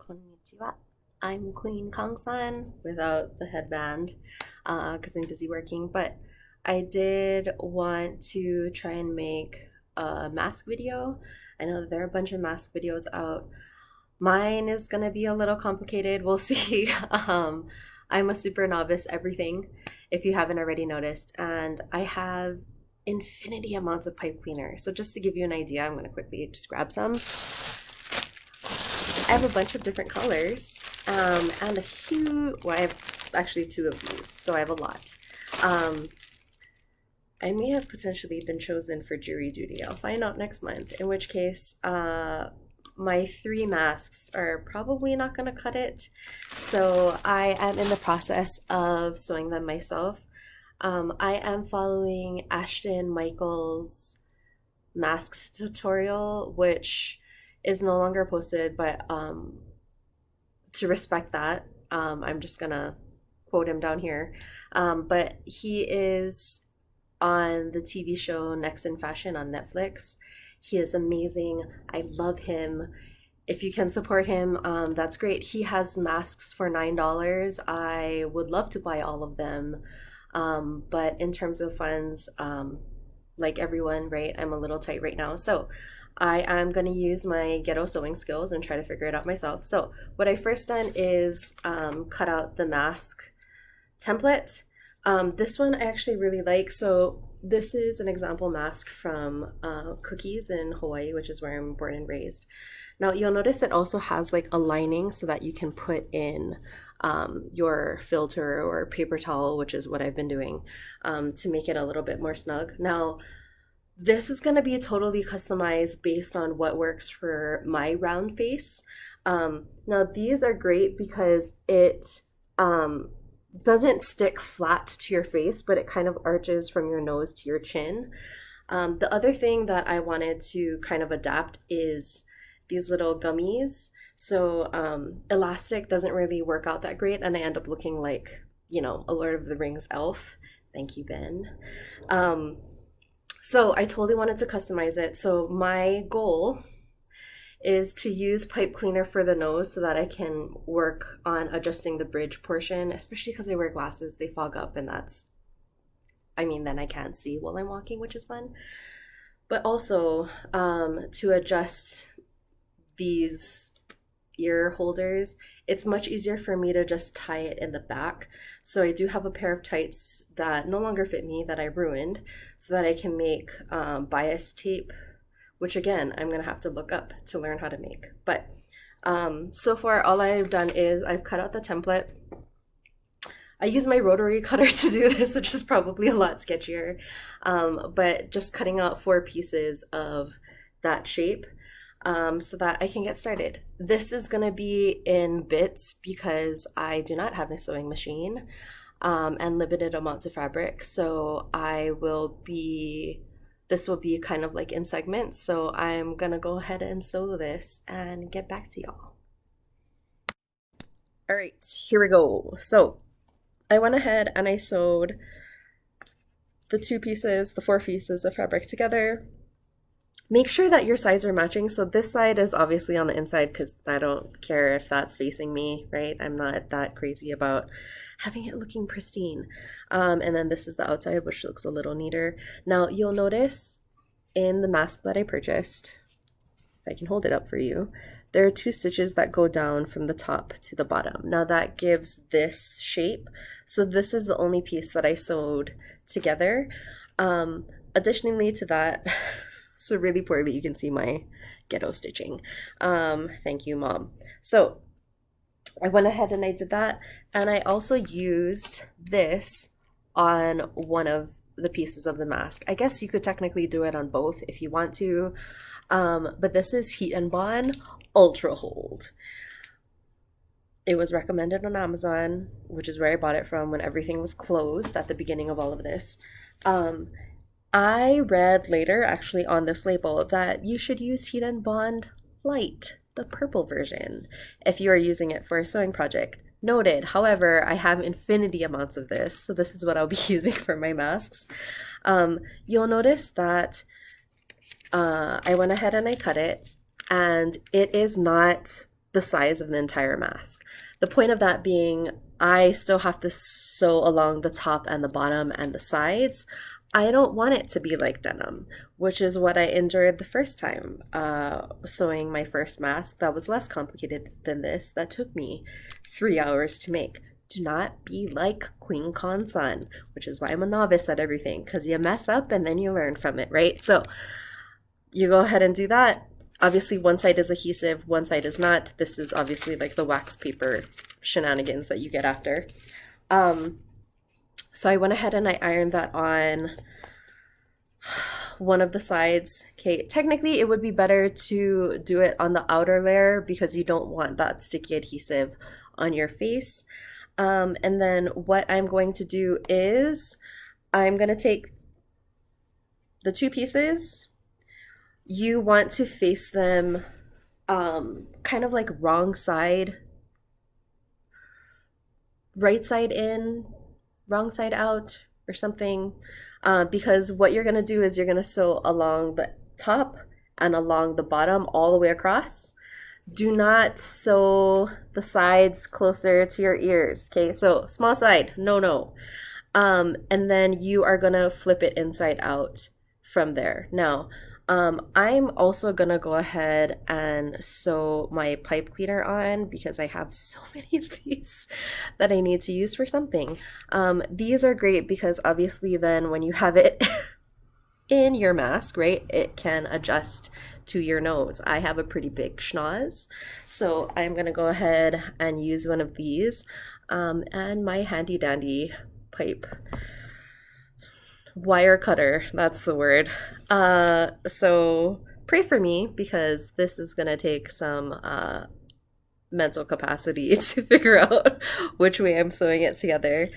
Konnichiwa. I'm Queen Kongsan without the headband because I'm busy working, but I did want to try and make a mask video. I know that there are a bunch of mask videos out. Mine is gonna be a little complicated. We'll see. I'm a super novice everything, if you haven't already noticed, and I have infinity amounts of pipe cleaner. So just to give you an idea, I'm gonna quickly just grab some. I have a bunch of different colors and a huge, well, I have actually two of these, so I have a lot. I may have potentially been chosen for jury duty. I'll find out next month, in which case my three masks are probably not going to cut it. So I am in the process of sewing them myself. I am following Ashton Michael's masks tutorial, which is no longer posted, but to respect that, I'm just gonna quote him down here. But he is on the TV show Next in Fashion on Netflix. He is amazing. I love him. If you can support him, that's great. He has masks for $9. I would love to buy all of them. But in terms of funds, like everyone, right, I'm a little tight right now. So I am going to use my ghetto sewing skills and try to figure it out myself. So what I first done is cut out the mask template. This one I actually really like. So this is an example mask from Cookies in Hawaii, which is where I'm born and raised. Now you'll notice it also has like a lining so that you can put in your filter or paper towel, which is what I've been doing to make it a little bit more snug. Now, this is going to be totally customized based on what works for my round face. Now, these are great because it doesn't stick flat to your face, but it kind of arches from your nose to your chin. The other thing that I wanted to kind of adapt is these little gummies. So elastic doesn't really work out that great, and I end up looking like, you know, a Lord of the Rings elf. Thank you, Ben. So I totally wanted to customize it. So my goal is to use pipe cleaner for the nose so that I can work on adjusting the bridge portion, especially because I wear glasses, they fog up, and that's, I mean, then I can't see while I'm walking, which is fun. But also to adjust these ear holders, it's much easier for me to just tie it in the back. So I do have a pair of tights that no longer fit me that I ruined so that I can make bias tape, which again, I'm gonna have to look up to learn how to make. But so far all I've done is I've cut out the template. I use my rotary cutter to do this, which is probably a lot sketchier, but just cutting out 4 pieces of that shape so that I can get started. This is going to be in bits because I do not have a sewing machine and limited amounts of fabric. So this will be kind of like in segments. So I'm going to go ahead and sew this and get back to y'all. All right, here we go. So I went ahead and I sewed the 4 pieces of fabric together. Make sure that your sides are matching. So this side is obviously on the inside because I don't care if that's facing me, right? I'm not that crazy about having it looking pristine. And then this is the outside, which looks a little neater. Now you'll notice in the mask that I purchased, if I can hold it up for you, there are 2 stitches that go down from the top to the bottom. Now that gives this shape. So this is the only piece that I sewed together. Additionally to that, so really poorly you can see my ghetto stitching. Thank you, Mom. So I went ahead and I did that, and I also used this on one of the pieces of the mask. I guess you could technically do it on both if you want to, but this is Heat and Bond Ultra Hold. It was recommended on Amazon, which is where I bought it from when everything was closed at the beginning of all of this. I read later, actually, on this label that you should use Heat and Bond Light, the purple version, if you are using it for a sewing project. Noted. However, I have infinity amounts of this, so this is what I'll be using for my masks. You'll notice that I went ahead and I cut it, and it is not the size of the entire mask. The point of that being, I still have to sew along the top and the bottom and the sides. I don't want it to be like denim, which is what I endured the first time sewing my first mask. That was less complicated than this. That took me 3 hours to make. Do not be like Queen Kongsan, which is why I'm a novice at everything, because you mess up and then you learn from it, right? So you go ahead and do that. Obviously, one side is adhesive, one side is not. This is obviously like the wax paper shenanigans that you get after. So I went ahead and I ironed that on one of the sides. Okay, technically it would be better to do it on the outer layer because you don't want that sticky adhesive on your face. And then what I'm going to do is I'm going to take the two pieces. You want to face them kind of like wrong side, right side in, wrong side out, or something. Because what you're going to do is you're going to sew along the top and along the bottom all the way across. Do not sew the sides closer to your ears. Okay, so small side, no. And then you are going to flip it inside out from there. Now, I'm also gonna go ahead and sew my pipe cleaner on because I have so many of these that I need to use for something. These are great because obviously then when you have it in your mask, right, it can adjust to your nose. I have a pretty big schnoz, so I'm gonna go ahead and use one of these and my handy dandy pipe wire cutter, that's the word. So pray for me because this is gonna take some mental capacity to figure out which way I'm sewing it together.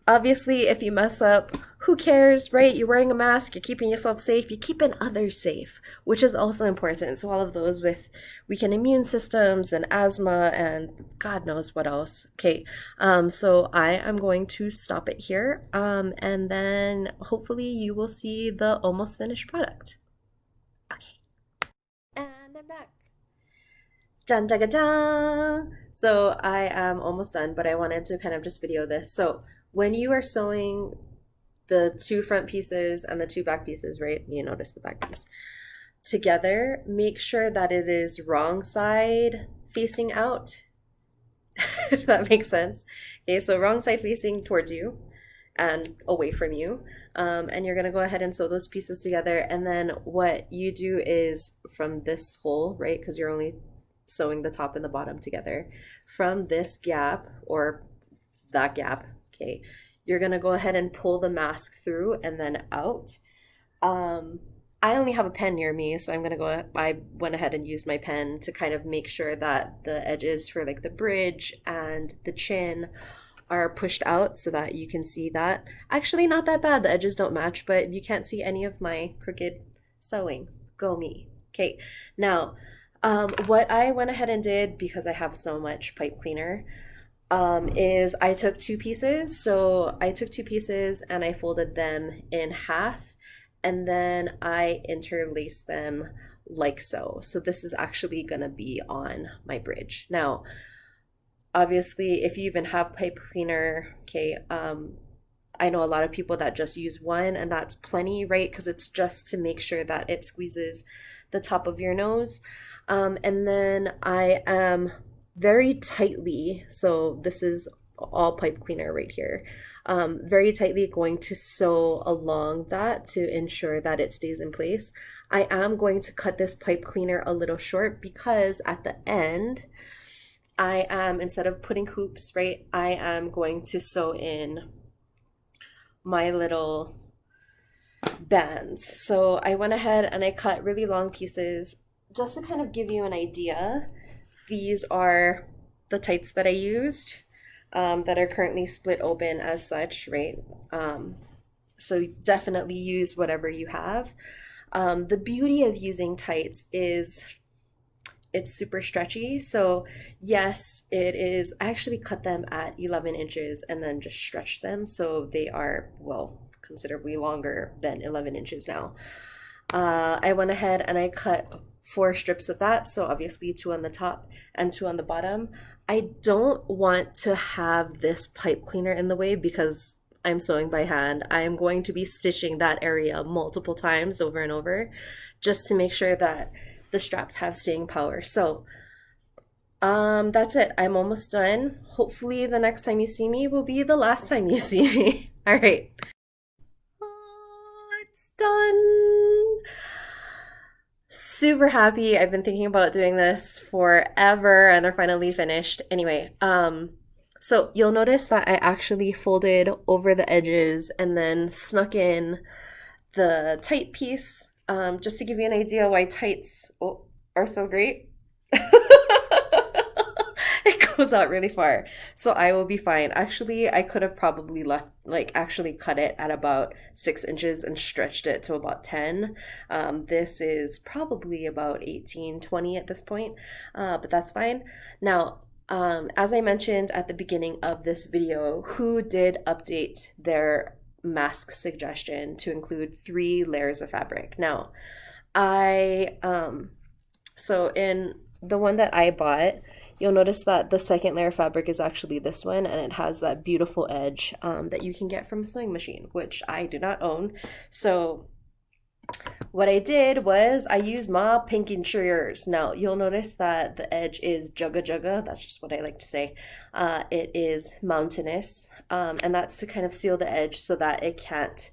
Obviously, if you mess up, who cares, right? You're wearing a mask, you're keeping yourself safe, you're keeping others safe, which is also important. So all of those with weakened immune systems and asthma and God knows what else. Okay, so I am going to stop it here, and then hopefully you will see the almost finished product. Okay, and I'm back. Dun dun dun dun! So I am almost done, but I wanted to kind of just video this. So when you are sewing the two front pieces and the two back pieces, right? You notice the back piece together, make sure that it is wrong side facing out, if that makes sense. Okay, so wrong side facing towards you and away from you. And you're gonna go ahead and sew those pieces together. And then what you do is from this hole, right? Because you're only sewing the top and the bottom together. From this gap or that gap, okay, you're gonna go ahead and pull the mask through and then out. I only have a pen near me, so I went ahead and used my pen to kind of make sure that the edges for like the bridge and the chin are pushed out so that you can see that. Actually, not that bad. The edges don't match, but you can't see any of my crooked sewing. Go me. Okay, now what I went ahead and did, because I have so much pipe cleaner, is I took two pieces. So I took two pieces and I folded them in half, and then I interlaced them like so. So this is actually gonna be on my bridge. Now, obviously, if you even have pipe cleaner, okay, I know a lot of people that just use one, and that's plenty, right? Because it's just to make sure that it squeezes the top of your nose. And then I am very tightly, so this is all pipe cleaner right here, very tightly going to sew along that to ensure that it stays in place. I am going to cut this pipe cleaner a little short because at the end, I am, instead of putting hoops, right, I am going to sew in my little bands. So I went ahead and I cut really long pieces just to kind of give you an idea. These are the tights that I used that are currently split open as such, right? So definitely use whatever you have. The beauty of using tights is it's super stretchy. So yes, it is. I actually cut them at 11 inches and then just stretch them. So they are, well, considerably longer than 11 inches now. I went ahead and I cut four strips of that. So obviously two on the top and two on the bottom. I don't want to have this pipe cleaner in the way because I'm sewing by hand. I am going to be stitching that area multiple times over and over just to make sure that the straps have staying power. So that's it. I'm almost done. Hopefully the next time you see me will be the last time you see me. All right. Oh, it's done. Super happy. I've been thinking about doing this forever and they're finally finished. Anyway, so you'll notice that I actually folded over the edges and then snuck in the tight piece, just to give you an idea why tights are so great. It goes out really far. So I will be fine. Actually, I could have probably left, like actually cut it at about 6 inches and stretched it to about 10. This is probably about 18, 20 at this point, but that's fine. Now, as I mentioned at the beginning of this video, Who did update their mask suggestion to include 3 layers of fabric. Now, so in the one that I bought, you'll notice that the second layer of fabric is actually this one, and it has that beautiful edge that you can get from a sewing machine, which I do not own. So what I did was I used my pink interiors. Now you'll notice that the edge is jugga jugga. That's just what I like to say. It is mountainous, and that's to kind of seal the edge so that it can't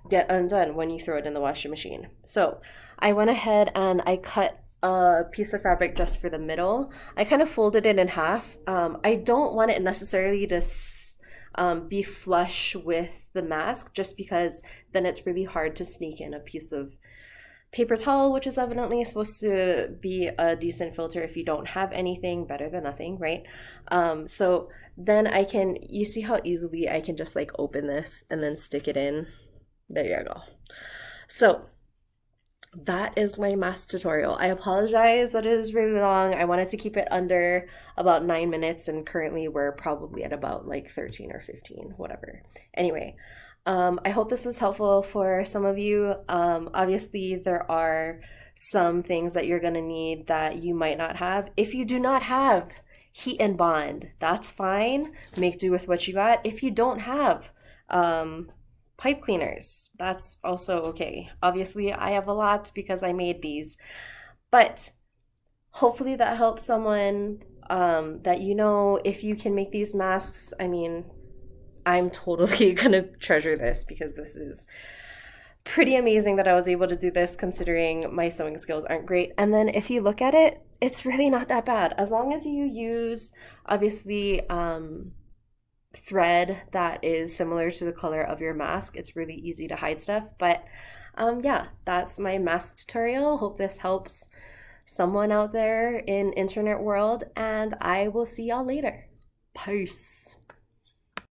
get undone when you throw it in the washing machine. So I went ahead and I cut a piece of fabric just for the middle. I kind of folded it in half. I don't want it necessarily to be flush with the mask, just because then it's really hard to sneak in a piece of paper towel, which is evidently supposed to be a decent filter. If you don't have anything, better than nothing, right? So then you see how easily I can just like open this and then stick it in. There you go. So that is my mask tutorial. I apologize that it is really long. I wanted to keep it under about 9 minutes, and currently we're probably at about like 13 or 15, whatever. Anyway, I hope this is helpful for some of you. Obviously, there are some things that you're gonna need that you might not have. If you do not have heat and bond, that's fine. Make do with what you got. If you don't have pipe cleaners, that's also okay. Obviously, I have a lot because I made these, but hopefully that helps someone that you know. If you can make these masks, I mean, I'm totally gonna treasure this because this is pretty amazing that I was able to do this considering my sewing skills aren't great. And then if you look at it, it's really not that bad. As long as you use, obviously, thread that is similar to the color of your mask, it's really easy to hide stuff. But yeah, that's my mask tutorial. Hope this helps someone out there in internet world, and I will see y'all later. Peace.